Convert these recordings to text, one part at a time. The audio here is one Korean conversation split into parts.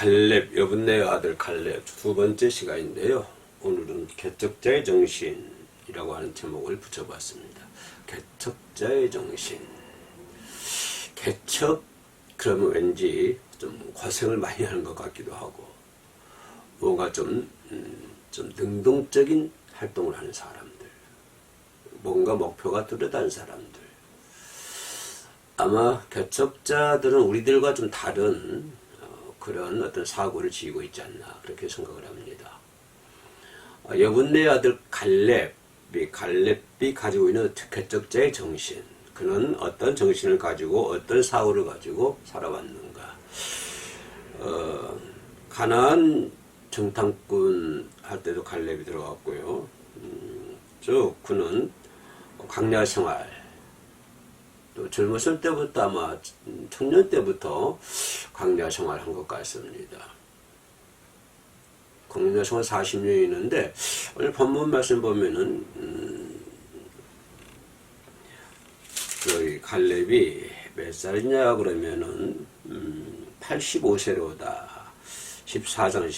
갈렙, 여분네의 아들 갈렙 두 번째 시간인데요. 오늘은 개척자의 정신이라고 하는 제목을 붙여봤습니다. 개척자의 정신. 개척, 그러면 왠지 좀 고생을 많이 하는 것 같기도 하고, 뭔가 좀 능동적인 활동을 하는 사람들, 뭔가 목표가 뚜렷한 사람들. 아마 개척자들은 우리들과 좀 다른 그런 어떤 사고를 지니고 있지 않나 그렇게 생각을 합니다. 여분네 아들 갈렙이 가지고 있는 개척자의 정신, 그는 어떤 정신을 가지고 어떤 사고를 가지고 살아왔는가. 가나안 정탐꾼 할 때도 갈렙이 들어갔고요. 쭉 그는 광야 생활, 또 젊었을 때부터 아마 청년 때부터 광야 생활한 것 같습니다. 광야 생활 40년이 있는데 오늘 본문 말씀 보면은 저희 갈렙이 몇 살이냐 그러면은 85세로다. 14장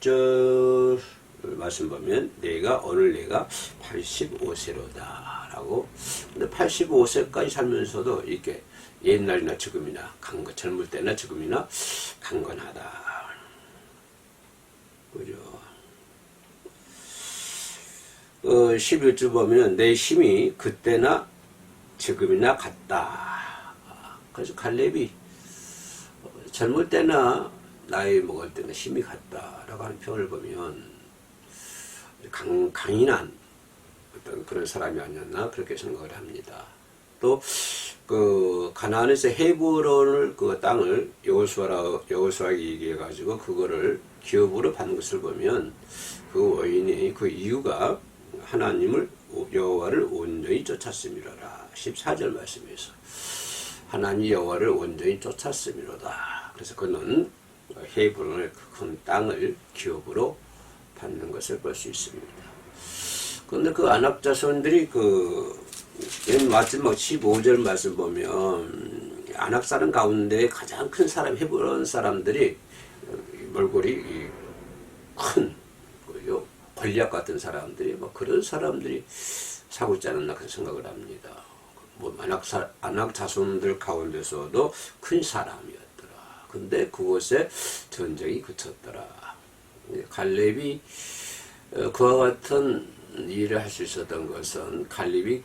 10절 말씀 보면 오늘 내가 85세로다. 근데 85세까지 살면서도 이렇게 옛날이나 지금이나 젊을 때나 지금이나 강건하다. 그죠? 11절 보면 내 힘이 그때나 지금이나 같다. 그래서 갈렙이 젊을 때나 나이 먹을 때나 힘이 같다라고 하는 표현을 보면 강인한 어떤 그런 사람이 아니었나 그렇게 생각을 합니다. 또 그 가나안에서 헤브론을 그 땅을 여호수아에게 얘기해 가지고 그거를 기업으로 받는 것을 보면 그 원인이 그 이유가 하나님을 여호와를 온전히 쫓았음이로라. 14절 말씀에서 하나님 여호와를 온전히 쫓았음이로다. 그래서 그는 헤브론을 큰 땅을 기업으로 받는 것을 볼 수 있습니다. 그런데 그 아낙 자손들이 맨 마지막 15절 말씀 보면 아낙 사람 가운데 가장 큰 사람 헤브론 사람들이 몰골이 큰 권력 같은 사람들이 그런 사람들이 사고 있지 않았나 그런 생각을 합니다. 아낙 자손들 가운데서도 큰 사람이었더라. 근데 그곳에 전쟁이 그쳤더라. 갈렙이 그와 같은 일을 할 수 있었던 것은 갈렙이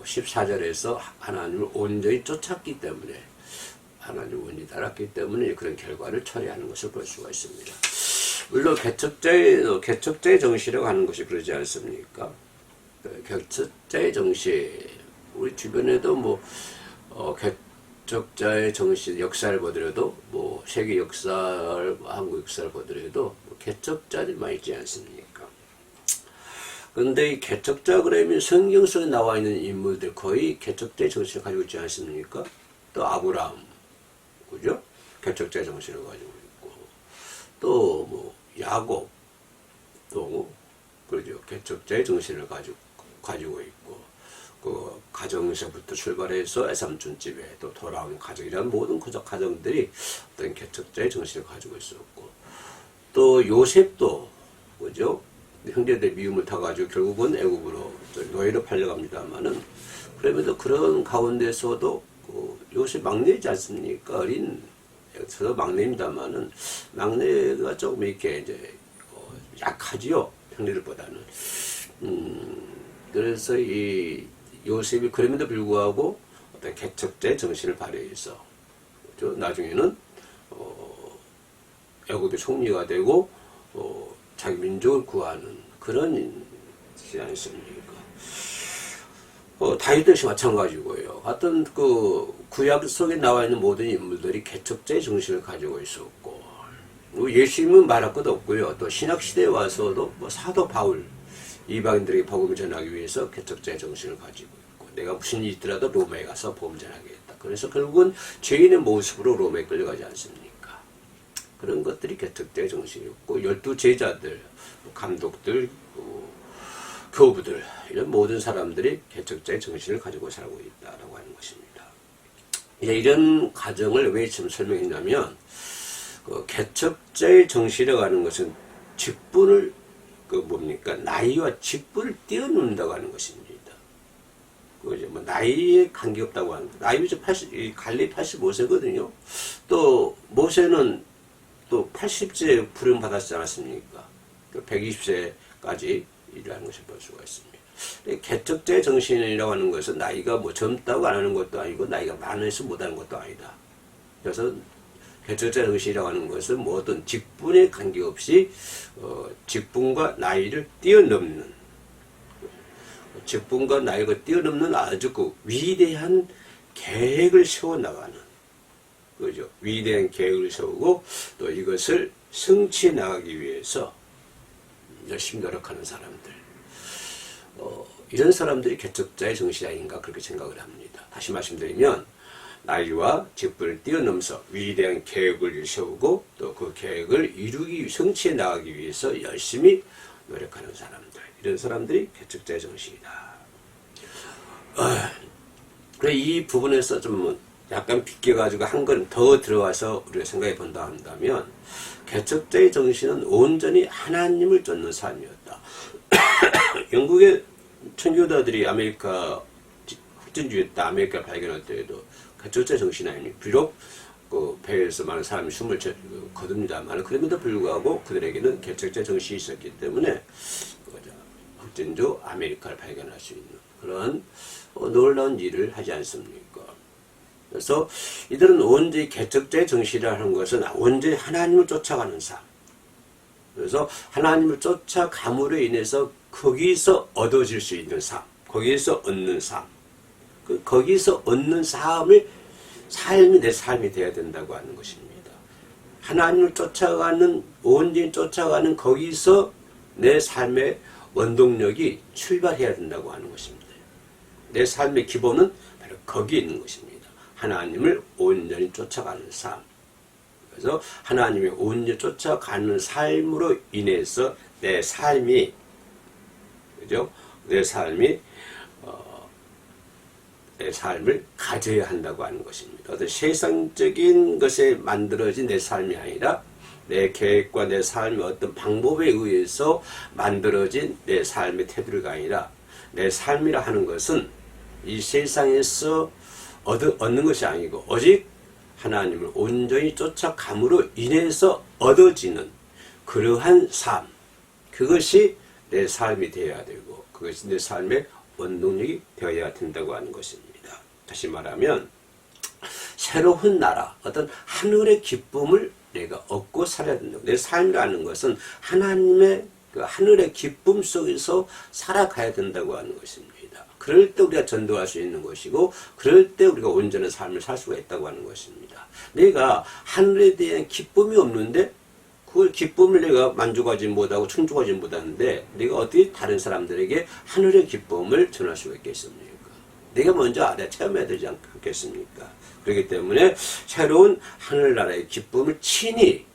14절에서 하나님을 온전히 쫓았기 때문에, 하나님을 온전히 따랐기 때문에 그런 결과를 초래하는 것을 볼 수가 있습니다. 물론 개척자의 정신이라고 하는 것이 그러지 않습니까? 개척자의 정신, 우리 주변에도 개척자의 정신 역사를 보더라도 세계 역사를 한국 역사를 보더라도 개척자들이 많이 있지 않습니까? 그런데 이 개척자 그러면 성경 속에 나와 있는 인물들 거의 개척자의 정신을 가지고 있지 않습니까? 또 아브라함, 그죠? 개척자의 정신을 가지고 있고, 또 야곱, 또 그죠? 개척자의 정신을 가지고 있고, 그 가정에서부터 출발해서 애삼촌집에 또 돌아온 가정이라는 모든 가정들이 어떤 개척자의 정신을 가지고 있었고, 또 요셉도 그죠? 형제들 미움을 타가지고 결국은 애굽으로 노예로 팔려갑니다만은, 그러면서 그런 가운데서도 요셉 막내이지 않습니까? 저도 막내입니다만은 막내가 조금 이렇게 이제 약하지요, 형제들보다는. 그래서 이 요셉이 그럼에도 불구하고 어떤 개척자의 정신을 발휘해서 나중에는 애굽의 총리가 되고 자기 민족을 구하는 그런 일이지 않습니까? 다윗 역시 마찬가지고요. 하여튼 구약 속에 나와 있는 모든 인물들이 개척자의 정신을 가지고 있었고, 예수님은 말할 것도 없고요. 또 신약 시대에 와서도 사도 바울, 이방인들에게 복음을 전하기 위해서 개척자의 정신을 가지고 있고, 내가 무슨 일이 있더라도 로마에 가서 복음 전하겠다. 그래서 결국은 죄인의 모습으로 로마에 끌려가지 않습니까? 그런 것들이 개척자의 정신이었고, 12 제자들, 감독들, 교부들, 이런 모든 사람들이 개척자의 정신을 가지고 살고 있다라고 하는 것입니다. 이런 과정을 왜 지금 설명했냐면, 그 개척자의 정신이라고 하는 것은 직분을 나이와 직분을 뛰어넘는다고 하는 것입니다. 그죠? 뭐 나이에 관계없다고 하는 거. 나이가 갈렙 85세거든요. 또 모세는 또 80세에 부름 받았지 않았습니까? 120세까지 일하는 것을 볼 수가 있습니다. 개척자의 정신이라고 하는 것은 나이가 뭐 젊다고 안 하는 것도 아니고 나이가 많아서 못하는 것도 아니다. 그래서 개척자의 정신이라고 하는 것은 뭐 어떤 직분에 관계없이 직분과 나이를 뛰어넘는 직분과 나이가 뛰어넘는 아주 그 위대한 계획을 세워나가는 그죠? 위대한 계획을 세우고 또 이것을 성취해 나가기 위해서 열심히 노력하는 사람들 이런 사람들이 개척자의 정신이 아닌가 그렇게 생각을 합니다. 다시 말씀드리면 나이와 직분을 뛰어넘어서 위대한 계획을 세우고 또 그 계획을 성취해 나가기 위해서 열심히 노력하는 사람들 이런 사람들이 개척자의 정신이다. 이 부분에서 좀 약간 비껴가지고 한 건 더 들어와서 우리가 생각해 본다 한다면 개척자의 정신은 온전히 하나님을 쫓는 삶이었다. 영국의 천교도들이 아메리카 흑진주의 때 아메리카 발견할 때에도 개척자의 정신이 아닙니다. 비록 그 배에서 많은 사람이 숨을 거둡니다만 그럼에도 불구하고 그들에게는 개척자의 정신이 있었기 때문에 흑진주 아메리카를 발견할 수 있는 그런 놀라운 일을 하지 않습니까? 그래서 이들은 온전히 개척자의 정신이라는 것은 온전히 하나님을 쫓아가는 삶. 그래서 하나님을 쫓아감으로 인해서 거기서 얻어질 수 있는 삶. 거기에서 얻는 삶. 거기서 얻는 삶이 내 삶이 되어야 된다고 하는 것입니다. 하나님을 온전히 쫓아가는 거기서 내 삶의 원동력이 출발해야 된다고 하는 것입니다. 내 삶의 기본은 바로 거기에 있는 것입니다. 하나님을 온전히 쫓아가는 삶. 그래서 하나님의 온전히 쫓아가는 삶으로 인해서 내 삶이, 그죠? 내 삶을 가져야 한다고 하는 것입니다. 어떤 세상적인 것에 만들어진 내 삶이 아니라 내 계획과 내 삶의 어떤 방법에 의해서 만들어진 내 삶의 태도가 아니라 내 삶이라 하는 것은 이 세상에서 얻는 것이 아니고 오직 하나님을 온전히 쫓아감으로 인해서 얻어지는 그러한 삶, 그것이 내 삶이 되어야 되고 그것이 내 삶의 원동력이 되어야 된다고 하는 것입니다. 다시 말하면 새로운 나라, 어떤 하늘의 기쁨을 내가 얻고 살아야 된다고. 내 삶이라는 것은 하나님의 그 하늘의 기쁨 속에서 살아가야 된다고 하는 것입니다. 그럴 때 우리가 전도할 수 있는 것이고 그럴 때 우리가 온전한 삶을 살 수가 있다고 하는 것입니다. 내가 하늘에 대한 기쁨이 없는데 그 기쁨을 내가 만족하지 못하고 충족하지 못하는데 내가 어떻게 다른 사람들에게 하늘의 기쁨을 전할 수가 있겠습니까? 내가 먼저 알아야 체험해야 되지 않겠습니까? 그렇기 때문에 새로운 하늘나라의 기쁨을 친히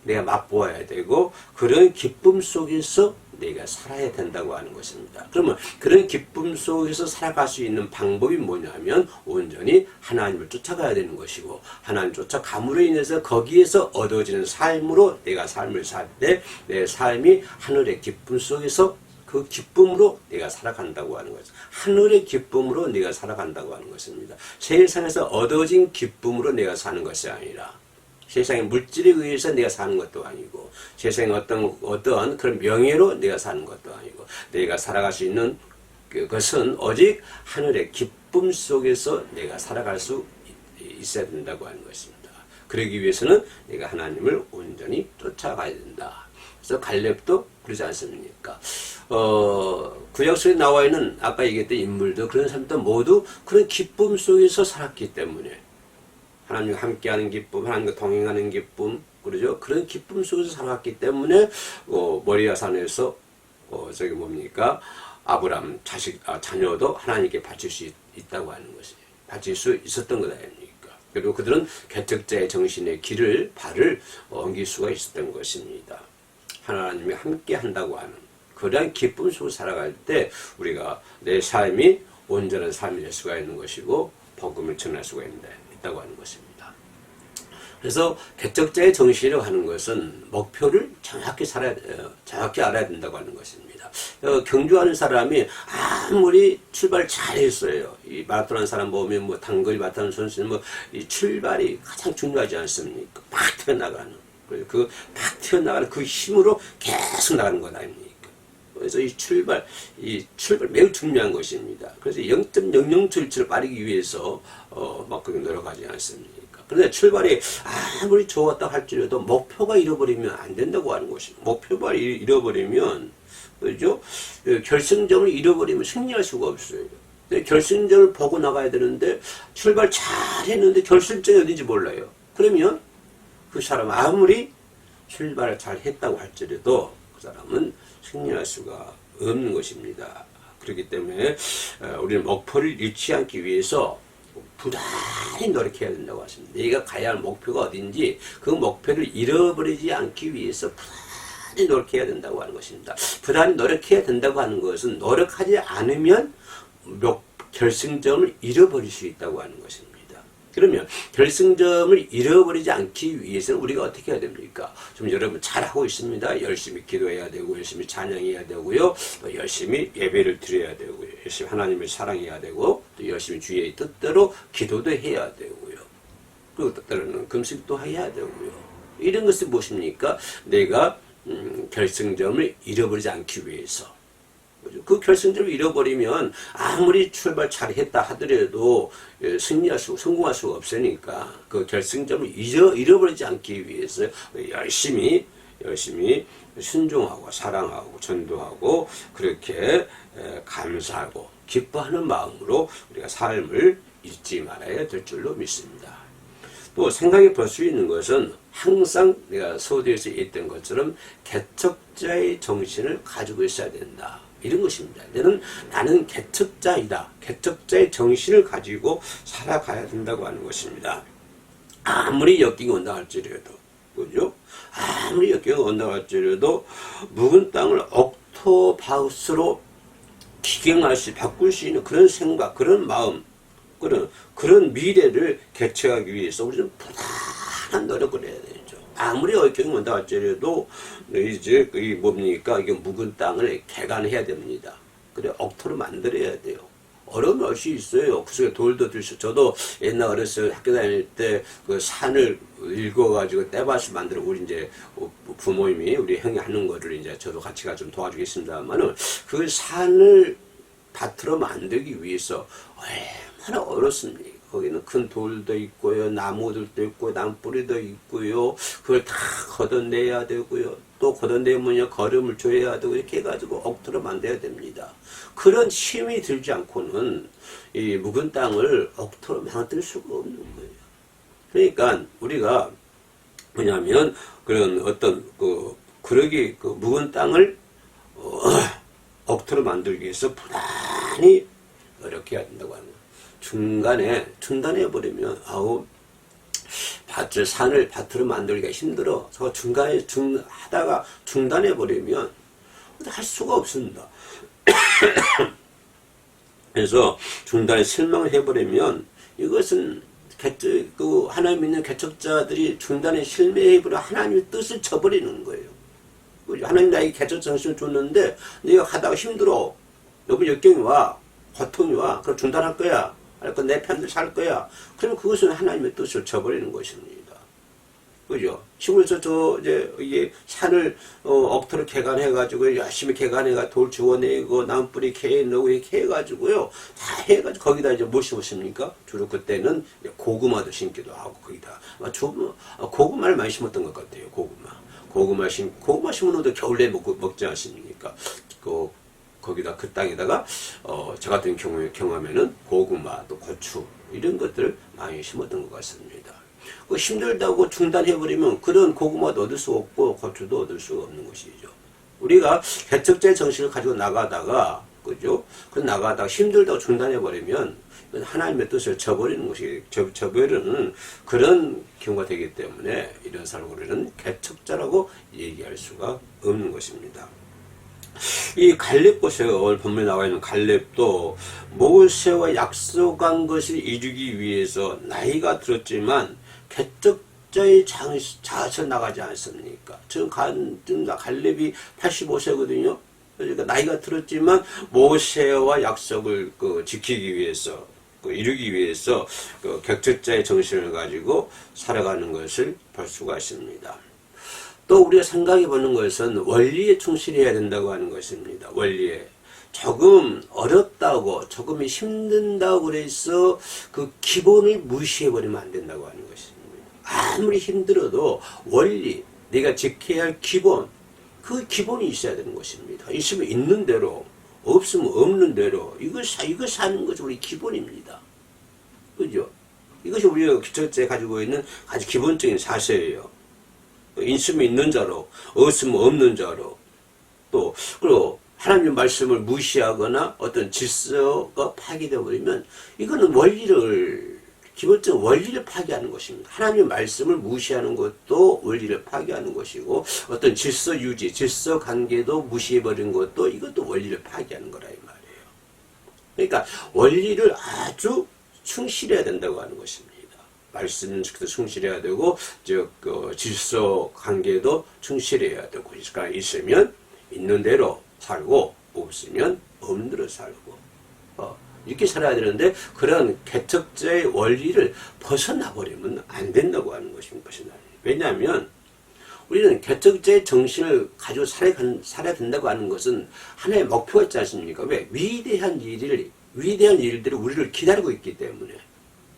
내가 맛보아야 되고 그런 기쁨 속에서 내가 살아야 된다고 하는 것입니다. 그러면 그런 기쁨 속에서 살아갈 수 있는 방법이 뭐냐면 온전히 하나님을 쫓아가야 되는 것이고 하나님 쫓아감으로 인해서 거기에서 얻어지는 삶으로 내가 삶을 살 때 내 삶이 하늘의 기쁨 속에서 그 기쁨으로 내가 살아간다고 하는 거죠. 하늘의 기쁨으로 내가 살아간다고 하는 것입니다. 세상에서 얻어진 기쁨으로 내가 사는 것이 아니라 세상의 물질에 의해서 내가 사는 것도 아니고 세상의 어떤 그런 명예로 내가 사는 것도 아니고 내가 살아갈 수 있는 그것은 오직 하늘의 기쁨 속에서 내가 살아갈 수 있어야 된다고 하는 것입니다. 그러기 위해서는 내가 하나님을 온전히 쫓아가야 된다. 그래서 갈렙도 그러지 않습니까? 구약 속에 나와 있는 아까 얘기했던 인물도 그런 사람들 모두 그런 기쁨 속에서 살았기 때문에 하나님과 함께하는 기쁨, 하나님과 동행하는 기쁨, 그러죠? 그런 기쁨 속에서 살았기 때문에 모리아 산에서 아브람 자녀도 하나님께 바칠 수 있다고 하는 것이 바칠 수 있었던 것 아닙니까? 그리고 그들은 개척자의 정신의 발을 옮길 수가 있었던 것입니다. 하나님이 함께 한다고 하는 그러한 기쁨 속에 살아갈 때 우리가 내 삶이 온전한 삶이 될 수가 있는 것이고 복음을 전할 수가 있다고 하는 것입니다. 그래서 개척자의 정신이라고 하는 것은 목표를 정확히 알아야 된다고 하는 것입니다. 경주하는 사람이 아무리 출발 잘했어요. 이 마라톤 하는 사람 보면 뭐 단거리 마라톤 선수는 뭐 이 출발이 가장 중요하지 않습니까? 막 튀어나가는. 그 막 튀어나가는 그 힘으로 계속 나가는 것 아닙니까? 그래서 이 출발 매우 중요한 것입니다. 그래서 0.0077을 빠르기 위해서 막 그렇게 노력하지 않습니까? 그런데 출발이 아무리 좋았다 할지라도 목표가 잃어버리면 안 된다고 하는 것입니다. 목표가 잃어버리면, 그죠? 결승점을 잃어버리면 승리할 수가 없어요. 결승점을 보고 나가야 되는데 출발 잘 했는데 결승점이 어딘지 몰라요. 그러면 그 사람 아무리 출발을 잘 했다고 할지라도 그 사람은 승리할 수가 없는 것입니다. 그렇기 때문에 우리는 목표를 잃지 않기 위해서 부단히 노력해야 된다고 하십니다. 내가 가야 할 목표가 어딘지 그 목표를 잃어버리지 않기 위해서 부단히 노력해야 된다고 하는 것입니다. 부단히 노력해야 된다고 하는 것은 노력하지 않으면 결승점을 잃어버릴 수 있다고 하는 것입니다. 그러면 결승점을 잃어버리지 않기 위해서는 우리가 어떻게 해야 됩니까? 좀 여러분 잘하고 있습니다. 열심히 기도해야 되고 열심히 찬양해야 되고요. 또 열심히 예배를 드려야 되고요. 열심히 하나님을 사랑해야 되고 또 열심히 주의 뜻대로 기도도 해야 되고요. 그리고 때로는 금식도 해야 되고요. 이런 것은 무엇입니까? 내가 결승점을 잃어버리지 않기 위해서. 그 결승점을 잃어버리면 아무리 출발 잘했다 하더라도 성공할 수가 없으니까 그 결승점을 잃어버리지 않기 위해서 열심히 순종하고 사랑하고 전도하고 그렇게 감사하고 기뻐하는 마음으로 우리가 삶을 잊지 말아야 될 줄로 믿습니다. 또 생각해 볼 수 있는 것은 항상 내가 서두에서 얘기했던 것처럼 개척자의 정신을 가지고 있어야 된다. 이런 것입니다. 나는 개척자이다. 개척자의 정신을 가지고 살아가야 된다고 하는 것입니다. 아무리 역경이 온다 할지라도, 그죠? 아무리 역경이 온다 할지라도, 묵은 땅을 옥토바우스로 기경할시, 바꿀 수 있는 그런 생각, 그런 마음, 그런 미래를 개척하기 위해서 우리는 부단한 노력을 해야 되죠. 아무리 역경이 온다 할지라도 이제 이 뭡니까? 이게 묵은 땅을 개간해야 됩니다. 그래 옥토로 만들어야 돼요. 어려움이 올 수 있어요. 그 속에 돌도 들수. 저도 옛날 어렸을 때 학교 다닐 때 그 산을 읽어가지고 떼밭을 만들어 우리 이제 부모님이 우리 형이 하는 거를 이제 저도 같이 가 좀 도와주겠습니다만은 그 산을 밭으로 만들기 위해서 얼마나 어렵습니까? 거기는 큰 돌도 있고요, 나무들도 있고, 나무뿌리도 있고요. 그걸 다 걷어내야 되고요. 또 걷어내면 거름을 줘야 되고 이렇게 해가지고 옥토로 만들어야 됩니다. 그런 힘이 들지 않고는 이 묵은 땅을 옥토로 만들 수가 없는 거예요. 그러니까 우리가 뭐냐면 그런 어떤 그러기 묵은 땅을 옥토로 만들기 위해서 부단히 노력해야 된다고 하는 거예요. 중단해버리면, 산을 밭으로 만들기가 힘들어. 저 하다가 중단해버리면 할 수가 없습니다. 그래서 중단에 실망을 해버리면 이것은 하나님 믿는 개척자들이 중단에 실패해버려 하나님의 뜻을 저버리는 거예요. 하나님 나에게 개척 정신을 줬는데 네가 하다가 힘들어. 여기 역경이 와. 고통이 와. 그럼 중단할 거야. 그러니까 내 편을 살 거야. 그러면 그것은 하나님의 뜻을 저버리는 것입니다. 그죠? 시골에서 이게 산을, 옥토로 개간해가지고, 열심히 개간해가 돌 주워내고, 나무뿌리 캐내고, 이렇게 해가지고요. 다 해가지고, 거기다 이제 뭐 심었습니까? 주로 그때는 고구마도 심기도 하고, 거기다. 고구마를 많이 심었던 것 같아요, 고구마 심으면 또 겨울에 먹지 않습니까? 거기다 그 땅에다가 저 같은 경우에 경험에는 고구마 또 고추 이런 것들을 많이 심었던 것 같습니다. 힘들다고 중단해버리면 그런 고구마도 얻을 수 없고 고추도 얻을 수 없는 것이죠. 우리가 개척자의 정신을 가지고 나가다가 그죠? 나가다가 힘들다고 중단해버리면 하나님의 뜻을 저버리는 것이 저버리는 그런 경우가 되기 때문에 이런 사람을 우리는 개척자라고 얘기할 수가 없는 것입니다. 이 갈렙 보세요. 오늘 본문에 나와 있는 갈렙도 모세와 약속한 것을 이루기 위해서 나이가 들었지만 개척자의 자아서 나가지 않습니까? 지금 갈렙이 85세거든요. 그러니까 나이가 들었지만 모세와 약속을 지키기 위해서 이루기 위해서 개척자의 정신을 가지고 살아가는 것을 볼 수가 있습니다. 또 우리가 생각해 보는 것은 원리에 충실해야 된다고 하는 것입니다. 원리에. 조금 어렵다고 조금 힘든다고 그래서 그 기본을 무시해버리면 안 된다고 하는 것입니다. 아무리 힘들어도 원리, 내가 지켜야 할 기본, 그 기본이 있어야 되는 것입니다. 있으면 있는 대로, 없으면 없는 대로, 이거 사는 것이 우리 기본입니다. 그죠? 이것이 우리가 기초에 가지고 있는 아주 기본적인 사실이에요. 있으면 있는 자로, 없으면 없는 자로, 그리고 하나님의 말씀을 무시하거나 어떤 질서가 파괴되어 버리면 이거는 기본적인 원리를 파괴하는 것입니다. 하나님의 말씀을 무시하는 것도 원리를 파괴하는 것이고 어떤 질서 유지, 질서 관계도 무시해버린 것도 이것도 원리를 파괴하는 거라 이 말이에요. 그러니까 원리를 아주 충실해야 된다고 하는 것입니다. 말씀은 충실해야 되고 질서 관계도 충실해야 되고 그러니까 있으면 있는 대로 살고 없으면 없는 대로 살고 이렇게 살아야 되는데 그런 개척자의 원리를 벗어나 버리면 안 된다고 하는 것입니다. 왜냐하면 우리는 개척자의 정신을 가지고 살아야 된다고 하는 것은 하나의 목표가 있지 않습니까? 왜? 위대한 일들이 우리를 기다리고 있기 때문에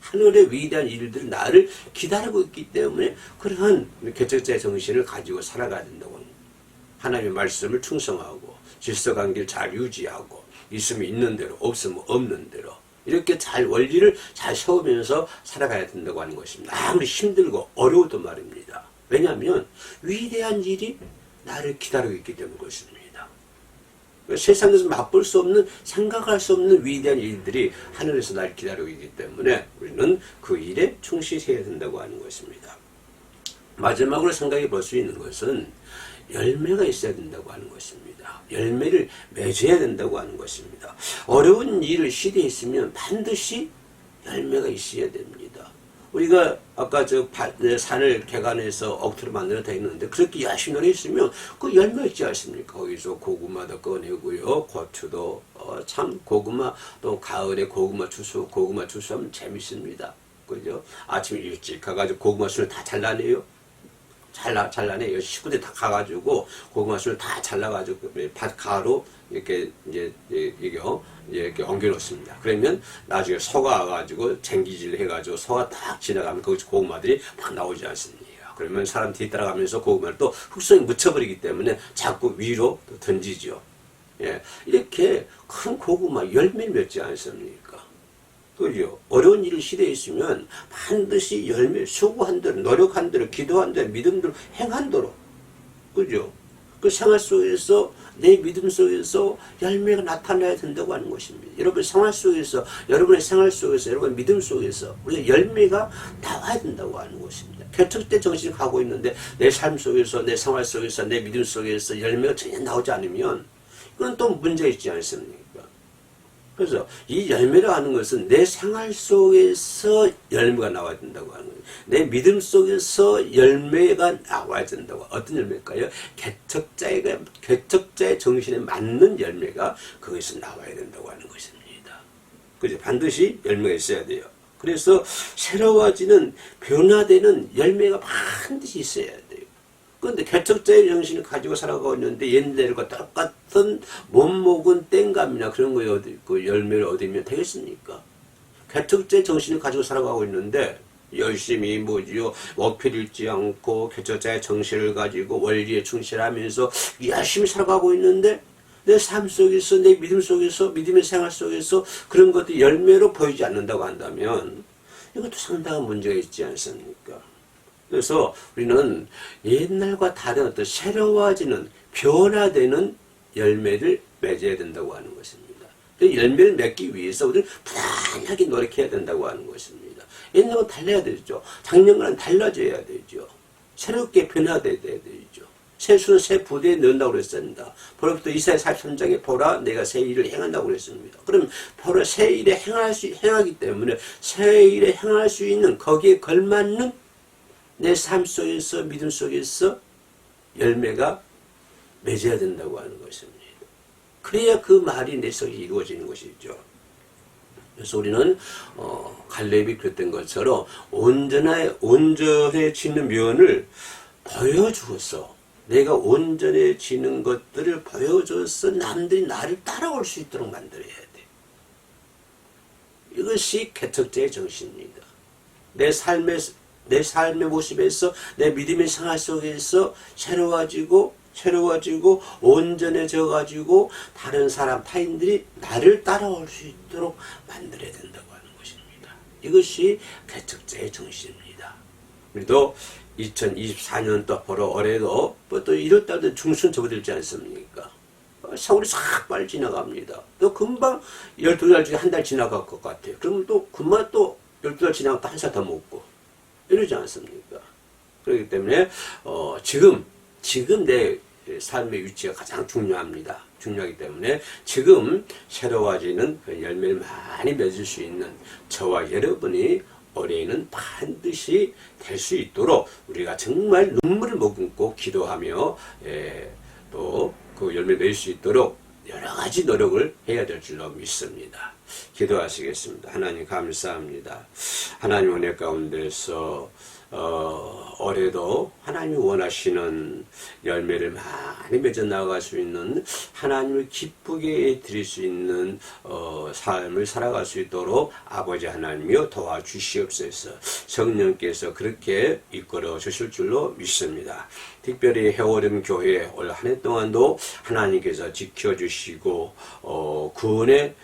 하늘의 위대한 일들이 나를 기다리고 있기 때문에 그러한 개척자의 정신을 가지고 살아가야 된다고 합니다. 하나님의 말씀을 충성하고 질서관계를 잘 유지하고 있으면 있는 대로 없으면 없는 대로 이렇게 원리를 잘 세우면서 살아가야 된다고 하는 것입니다. 아무리 힘들고 어려워도 말입니다. 왜냐하면 위대한 일이 나를 기다리고 있기 때문에 그렇습니다. 세상에서 맛볼 수 없는 생각할 수 없는 위대한 일들이 하늘에서 나를 기다리고 있기 때문에 우리는 그 일에 충실해야 된다고 하는 것입니다. 마지막으로 생각해 볼 수 있는 것은 열매가 있어야 된다고 하는 것입니다. 열매를 맺어야 된다고 하는 것입니다. 어려운 일을 시대에 있으면 반드시 열매가 있어야 됩니다. 우리가 아까 산을 개간해서 억지로 만들어 다니는데 그렇게 열심히 노력했으면 그 열매 있지 않습니까? 거기서 고구마도 꺼내고요. 고추도 참 고구마 또 가을에 고구마 주스하면 재밌습니다. 그죠? 아침에 일찍 가가지고 고구마 순을 다 잘라내요. 잘라내요. 식구들 다 가가지고 고구마 순을 다 잘라가지고 가로 이렇게 이렇게 옮겨놓습니다. 그러면 나중에 소가 와가지고 쟁기질 해가지고 소가 딱 지나가면 거기서 고구마들이 막 나오지 않습니까? 그러면 사람 뒤따라가면서 고구마를 또 흙속에 묻혀버리기 때문에 자꾸 위로 또 던지죠. 예, 이렇게 큰 고구마 열매를 맺지 않습니까? 그죠? 어려운 일을 시대에 있으면 반드시 열매, 수고한 대로, 노력한 대로, 기도한 대로, 믿음대로 행한 대로. 그죠? 그 생활 속에서, 내 믿음 속에서 열매가 나타나야 된다고 하는 것입니다. 여러분 생활 속에서, 여러분의 생활 속에서, 여러분의 믿음 속에서, 우리가 열매가 나와야 된다고 하는 것입니다. 개척대 정신이 가고 있는데, 내 삶 속에서, 내 생활 속에서, 내 믿음 속에서 열매가 전혀 나오지 않으면, 이건 또 문제가 있지 않습니까? 그래서 이 열매라 하는 것은 내 생활 속에서 열매가 나와야 된다고 하는 거예요. 내 믿음 속에서 열매가 나와야 된다고. 어떤 열매일까요? 개척자의 정신에 맞는 열매가 거기서 나와야 된다고 하는 것입니다. 그죠? 반드시 열매가 있어야 돼요. 그래서 새로워지는 변화되는 열매가 반드시 있어야 돼요. 그런데 개척자의 정신을 가지고 살아가고 있는데 옛날과 똑같은 못 먹은 땡감이나 그런 거에 그 열매를 얻으면 되겠습니까? 개척자의 정신을 가지고 살아가고 있는데 열심히 목표를 잃지 않고 개척자의 정신을 가지고 원리에 충실하면서 열심히 살아가고 있는데 내 삶 속에서 내 믿음 속에서 믿음의 생활 속에서 그런 것들이 열매로 보이지 않는다고 한다면 이것도 상당한 문제가 있지 않습니까? 그래서 우리는 옛날과 다른 어떤 새로워지는 변화되는 열매를 맺어야 된다고 하는 것입니다. 열매를 맺기 위해서 우리는 부단하게 노력해야 된다고 하는 것입니다. 옛날과 달라야 되죠. 작년과는 달라져야 되죠. 새롭게 변화돼야 되죠. 새수는 새 부대에 넣는다고 그랬습니다. 벌써부터 이사야 43장에 보라 내가 새 일을 행한다고 그랬습니다. 그럼 보라 새 일에 행하기 때문에 새 일에 행할 수 있는 거기에 걸맞는 내 삶 속에서 믿음 속에서 열매가 맺어야 된다고 하는 것입니다. 그래야 그 말이 내 속에 이루어지는 것이죠. 그래서 우리는 갈렙이 그랬던 것처럼 온전해지는 면을 보여주어서 내가 온전해지는 것들을 보여줘서 남들이 나를 따라올 수 있도록 만들어야 돼. 이것이 개척자의 정신입니다. 내 삶의 모습에서 내 믿음의 생활 속에서 새로워지고 온전해져 가지고 다른 사람 타인들이 나를 따라올 수 있도록 만들어야 된다고 하는 것입니다. 이것이 개척자의 정신입니다. 우리도 2024년 또 보러 올해도 또 1월달도 중순 접어들지 않습니까? 세월이 싹 빨리 지나갑니다. 또 금방 12달 중에 한 달 지나갈 것 같아요. 그러면 또 금방 또 12달 지나면 또 한 살 더 먹고 이러지 않습니까? 그렇기 때문에 지금 내 삶의 위치가 가장 중요합니다. 중요하기 때문에 지금 새로워지는 열매를 많이 맺을 수 있는 저와 여러분이 올해에는 반드시 될 수 있도록 우리가 정말 눈물을 머금고 기도하며 또 그 열매 맺을 수 있도록 여러 가지 노력을 해야 될 줄로 믿습니다. 기도하시겠습니다. 하나님 감사합니다. 하나님 은혜 가운데서 올해도 하나님이 원하시는 열매를 많이 맺어 나갈 수 있는 하나님을 기쁘게 드릴 수 있는 삶을 살아갈 수 있도록 아버지 하나님이여 도와주시옵소서. 성령께서 그렇게 이끌어 주실 줄로 믿습니다. 특별히 해오름 교회 올 한 해 동안도 하나님께서 지켜주시고 구원할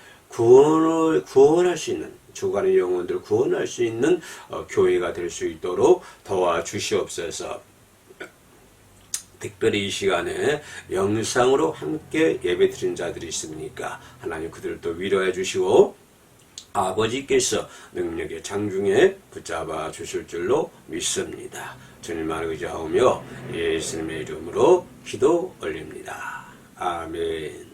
수 있는 죽어가는 영혼들을 구원할 수 있는 교회가 될 수 있도록 도와주시옵소서. 특별히 이 시간에 영상으로 함께 예배 드린 자들이 있습니까? 하나님 그들도 위로해 주시고 아버지께서 능력의 장중에 붙잡아 주실 줄로 믿습니다. 주님만을 의지하오며 예수님의 이름으로 기도 올립니다. 아멘.